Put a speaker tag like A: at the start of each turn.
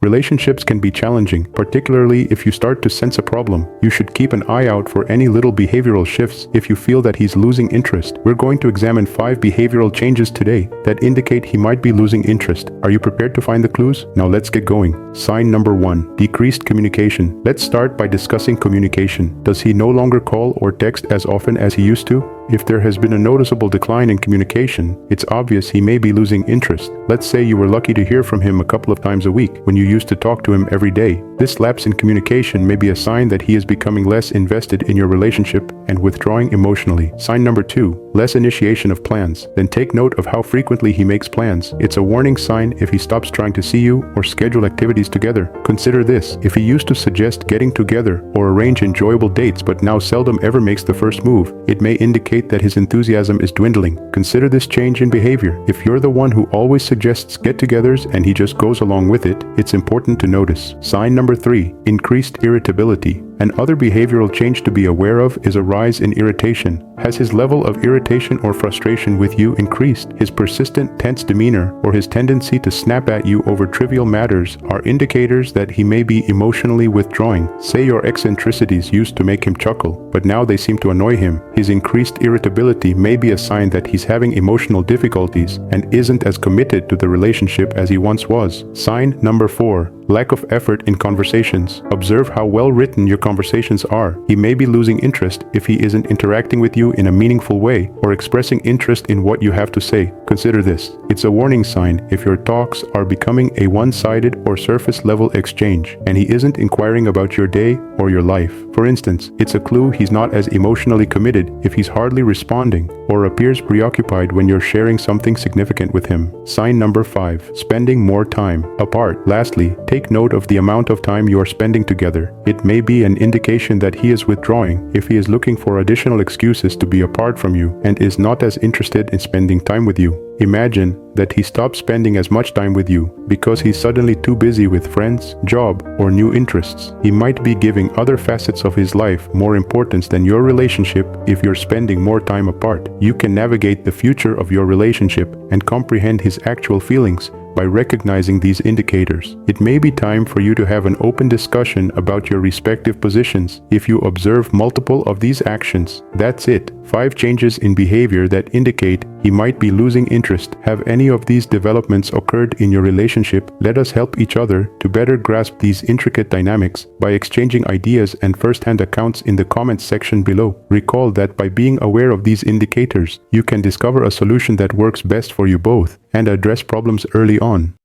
A: Relationships can be challenging, particularly if you start to sense a problem. You should keep an eye out for any little behavioral shifts if you feel that he's losing interest. We're going to examine 5 behavioral changes today that indicate he might be losing interest. Are you prepared to find the clues? Now let's get going. Sign number 1. Decreased communication. Let's start by discussing communication. Does he no longer call or text as often as he used to? If there has been a noticeable decline in communication, it's obvious he may be losing interest. Let's say you were lucky to hear from him a couple of times a week when you used to talk to him every day. This lapse in communication may be a sign that he is becoming less invested in your relationship and withdrawing emotionally. Sign number 2. Less initiation of plans. Then take note of how frequently he makes plans. It's a warning sign if he stops trying to see you or schedule activities together. Consider this. If he used to suggest getting together or arrange enjoyable dates but now seldom ever makes the first move, it may indicate that his enthusiasm is dwindling. Consider this change in behavior. If you're the one who always suggests get-togethers and he just goes along with it, it's important to notice. Sign number 3. Increased irritability. Another behavioral change to be aware of is a rise in irritation. Has his level of irritation or frustration with you increased? His persistent tense demeanor or his tendency to snap at you over trivial matters are indicators that he may be emotionally withdrawing. Say your eccentricities used to make him chuckle, but now they seem to annoy him. His increased irritability may be a sign that he's having emotional difficulties and isn't as committed to the relationship as he once was. Sign number 4. Lack of effort in conversations. Observe how well written your conversations are. He may be losing interest if he isn't interacting with you in a meaningful way or expressing interest in what you have to say. Consider this. It's a warning sign if your talks are becoming a one-sided or surface-level exchange and he isn't inquiring about your day or your life. For instance, it's a clue he's not as emotionally committed if he's hardly responding or appears preoccupied when you're sharing something significant with him. Sign number 5. Spending more time apart. Lastly, take note of the amount of time you are spending together. It may be an indication that he is withdrawing if he is looking for additional excuses to be apart from you and is not as interested in spending time with you. Imagine that he stops spending as much time with you because he's suddenly too busy with friends, job, or new interests. He might be giving other facets of his life more importance than your relationship if you're spending more time apart. You can navigate the future of your relationship and comprehend his actual feelings by recognizing these indicators. It may be time for you to have an open discussion about your respective positions if you observe multiple of these actions. That's it. 5 changes in behavior that indicate he might be losing interest. Have any of these developments occurred in your relationship? Let us help each other to better grasp these intricate dynamics by exchanging ideas and first-hand accounts in the comments section below. Recall that by being aware of these indicators, you can discover a solution that works best for you both and address problems early on.